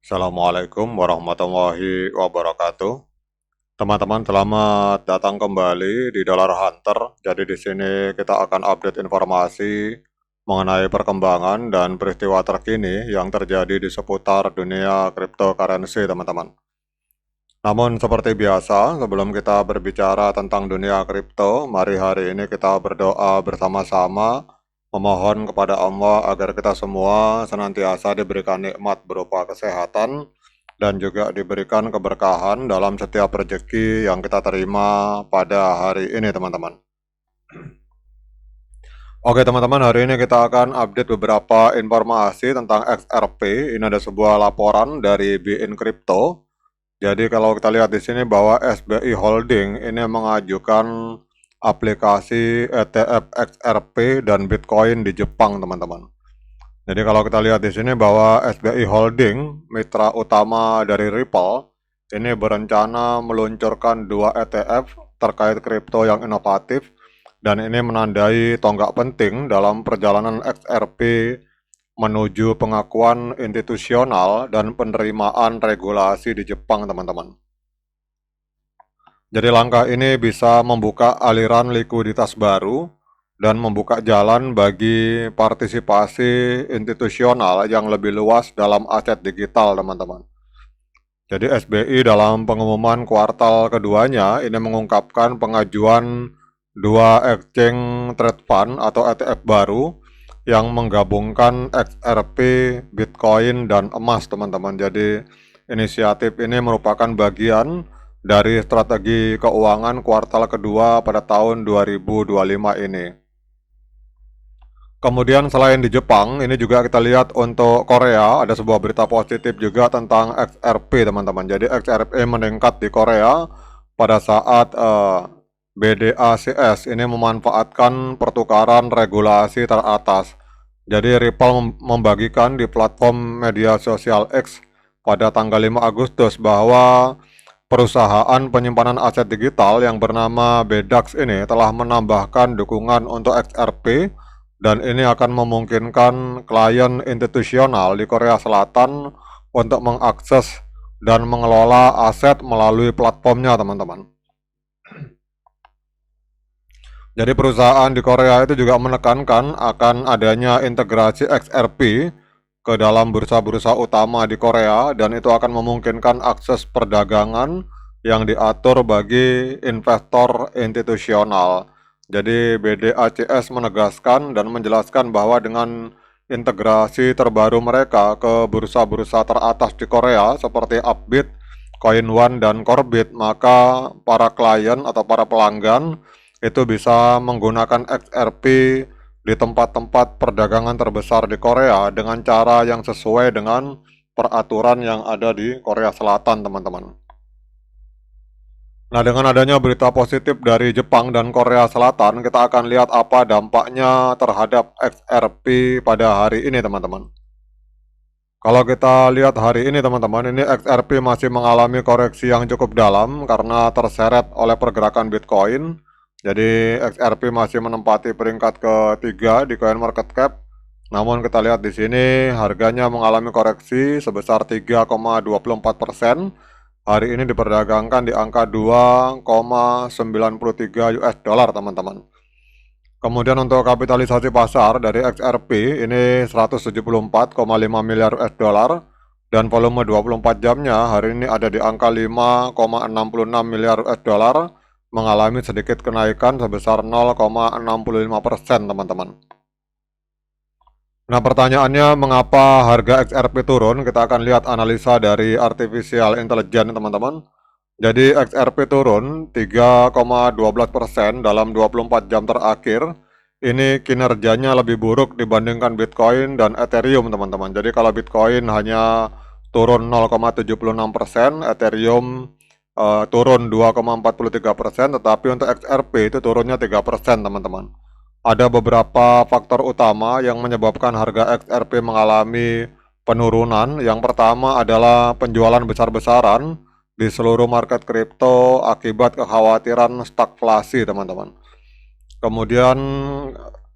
Assalamualaikum warahmatullahi wabarakatuh. Teman-teman, selamat datang kembali di Dollar Hunter. Jadi di sini kita akan update informasi mengenai perkembangan dan peristiwa terkini yang terjadi di seputar dunia cryptocurrency, teman-teman. Namun seperti biasa, sebelum kita berbicara tentang dunia kripto, mari hari ini kita berdoa bersama-sama memohon kepada Allah agar kita semua senantiasa diberikan nikmat berupa kesehatan dan juga diberikan keberkahan dalam setiap rezeki yang kita terima pada hari ini, teman-teman. Oke teman-teman, hari ini kita akan update beberapa informasi tentang XRP. Ini ada sebuah laporan dari BIN Crypto. Jadi kalau kita lihat di sini bahwa SBI Holding ini mengajukan aplikasi ETF XRP dan Bitcoin di Jepang, teman-teman. Jadi kalau kita lihat di sini bahwa SBI Holding, mitra utama dari Ripple, ini berencana meluncurkan 2 ETF terkait kripto yang inovatif dan ini menandai tonggak penting dalam perjalanan XRP menuju pengakuan institusional dan penerimaan regulasi di Jepang, teman-teman. Jadi langkah ini bisa membuka aliran likuiditas baru dan membuka jalan bagi partisipasi institusional yang lebih luas dalam aset digital, teman-teman. Jadi SBI dalam pengumuman kuartal keduanya ini mengungkapkan pengajuan 2 exchange trade fund atau ETF baru yang menggabungkan XRP, Bitcoin, dan emas, teman-teman. Jadi inisiatif ini merupakan bagian dari strategi keuangan kuartal kedua pada tahun 2025 ini. Kemudian selain di Jepang, ini juga kita lihat untuk Korea, ada sebuah berita positif juga tentang XRP, teman-teman. Jadi XRP meningkat di Korea pada saat BDACS ini memanfaatkan pertukaran regulasi teratas. Jadi Ripple membagikan di platform media sosial X pada tanggal 5 Agustus bahwa perusahaan penyimpanan aset digital yang bernama BEDAX ini telah menambahkan dukungan untuk XRP dan ini akan memungkinkan klien institusional di Korea Selatan untuk mengakses dan mengelola aset melalui platformnya, teman-teman. Jadi perusahaan di Korea itu juga menekankan akan adanya integrasi XRP ke dalam bursa-bursa utama di Korea dan itu akan memungkinkan akses perdagangan yang diatur bagi investor institusional. Jadi BDACS menegaskan dan menjelaskan bahwa dengan integrasi terbaru mereka ke bursa-bursa teratas di Korea seperti Upbit, Coin1, dan Korbit, maka para klien atau para pelanggan itu bisa menggunakan XRP di tempat-tempat perdagangan terbesar di Korea dengan cara yang sesuai dengan peraturan yang ada di Korea Selatan, teman-teman. Nah, dengan adanya berita positif dari Jepang dan Korea Selatan, kita akan lihat apa dampaknya terhadap XRP pada hari ini, teman-teman. Kalau kita lihat hari ini, teman-teman, ini XRP masih mengalami koreksi yang cukup dalam karena terseret oleh pergerakan Bitcoin. Jadi XRP masih menempati peringkat ketiga di CoinMarketCap. Namun kita lihat di sini harganya mengalami koreksi sebesar 3,24%. Hari ini diperdagangkan di angka 2,93 US dollar, teman-teman. Kemudian untuk kapitalisasi pasar dari XRP ini 174,5 miliar US dollar dan volume 24 jamnya hari ini ada di angka 5,66 miliar US dollar, mengalami sedikit kenaikan sebesar 0,65%, teman-teman. Nah, pertanyaannya mengapa harga XRP turun? Kita akan lihat analisa dari Artificial Intelligence, teman-teman. Jadi XRP turun 3,12% dalam 24 jam terakhir. Ini kinerjanya lebih buruk dibandingkan Bitcoin dan Ethereum, teman-teman. Jadi kalau Bitcoin hanya turun 0,76%, Ethereum turun 2,43%, tetapi untuk XRP itu turunnya 3%, teman-teman. Ada beberapa faktor utama yang menyebabkan harga XRP mengalami penurunan. Yang pertama adalah penjualan besar-besaran di seluruh market kripto akibat kekhawatiran stagflasi, teman-teman. Kemudian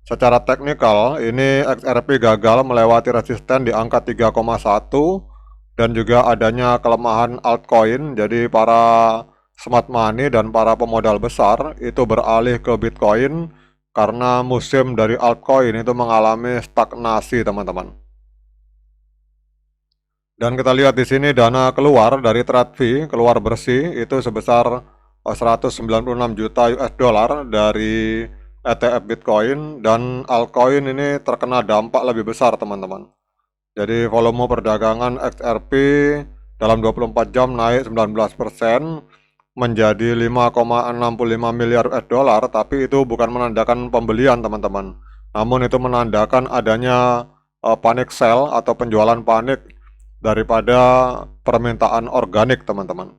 secara teknikal ini XRP gagal melewati resisten di angka 3,1 dan juga adanya kelemahan altcoin. Jadi para smart money dan para pemodal besar itu beralih ke Bitcoin karena musim dari altcoin itu mengalami stagnasi, teman-teman. Dan kita lihat di sini dana keluar dari trade fee, keluar bersih itu sebesar 196 juta US dollar dari ETF Bitcoin, dan altcoin ini terkena dampak lebih besar, teman-teman. Jadi volume perdagangan XRP dalam 24 jam naik 19% menjadi 5,65 miliar US dollar, tapi itu bukan menandakan pembelian, teman-teman. Namun itu menandakan adanya panic sell atau penjualan panik daripada permintaan organik, teman-teman.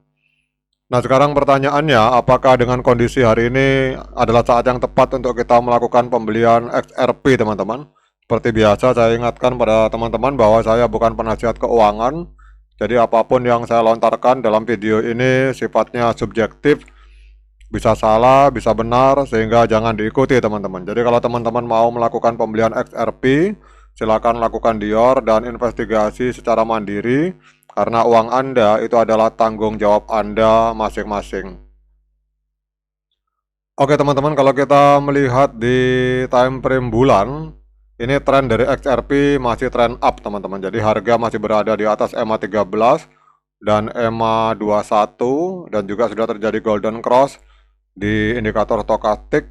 Nah, sekarang pertanyaannya, apakah dengan kondisi hari ini adalah saat yang tepat untuk kita melakukan pembelian XRP, teman-teman? Seperti biasa, saya ingatkan pada teman-teman bahwa saya bukan penasihat keuangan. Jadi apapun yang saya lontarkan dalam video ini sifatnya subjektif, bisa salah, bisa benar, sehingga jangan diikuti, teman-teman. Jadi kalau teman-teman mau melakukan pembelian XRP, silakan lakukan dior dan investigasi secara mandiri, karena uang Anda itu adalah tanggung jawab Anda masing-masing. Oke, teman-teman, kalau kita melihat di time frame bulan, ini tren dari XRP masih tren up, teman-teman. Jadi harga masih berada di atas EMA 13 dan EMA 21, dan juga sudah terjadi golden cross di indikator stokastik.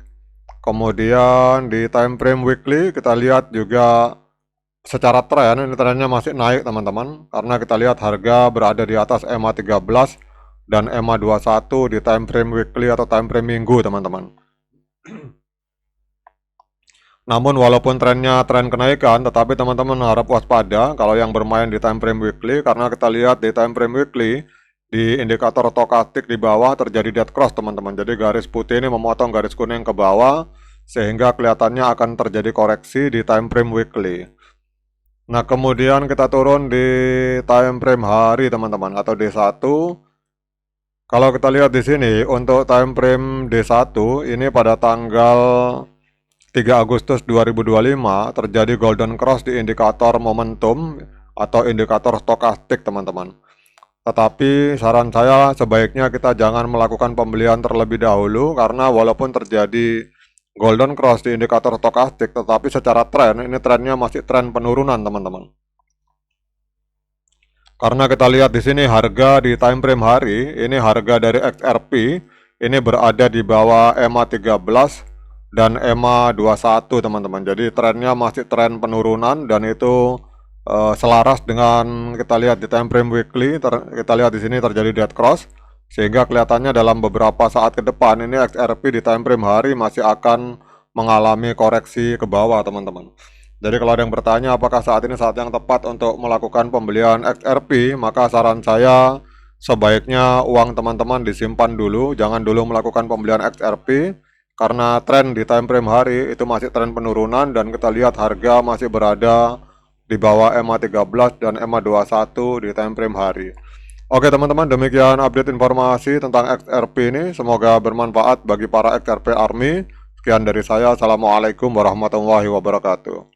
Kemudian di time frame weekly kita lihat juga secara tren, ini trennya masih naik, teman-teman, karena kita lihat harga berada di atas EMA 13 dan EMA 21 di time frame weekly atau time frame minggu, teman-teman. Namun walaupun trennya tren kenaikan, tetapi teman-teman harap waspada kalau yang bermain di time frame weekly, karena kita lihat di time frame weekly di indikator stokastik di bawah terjadi dead cross, teman-teman. Jadi garis putih ini memotong garis kuning ke bawah, sehingga kelihatannya akan terjadi koreksi di time frame weekly. Nah, kemudian kita turun di time frame hari, teman-teman, atau D1. Kalau kita lihat di sini untuk time frame D1 ini pada tanggal 3 Agustus 2025 terjadi golden cross di indikator momentum atau indikator stokastik, teman-teman. Tetapi saran saya sebaiknya kita jangan melakukan pembelian terlebih dahulu, karena walaupun terjadi golden cross di indikator stokastik, tetapi secara tren ini trennya masih tren penurunan, teman-teman. Karena kita lihat di sini harga di time frame hari, ini harga dari XRP ini berada di bawah EMA 13 dan EMA 21, teman-teman. Jadi trennya masih tren penurunan, dan itu selaras dengan kita lihat di time frame weekly. Kita lihat di sini terjadi dead cross, sehingga kelihatannya dalam beberapa saat ke depan ini XRP di time frame hari masih akan mengalami koreksi ke bawah, teman-teman. Jadi kalau ada yang bertanya apakah saat ini saat yang tepat untuk melakukan pembelian XRP, maka saran saya sebaiknya uang teman-teman disimpan dulu, jangan dulu melakukan pembelian XRP, karena tren di time frame hari itu masih tren penurunan, dan kita lihat harga masih berada di bawah EMA 13 dan EMA 21 di time frame hari. Oke, teman-teman, demikian update informasi tentang XRP ini. Semoga bermanfaat bagi para XRP Army. Sekian dari saya. Assalamualaikum warahmatullahi wabarakatuh.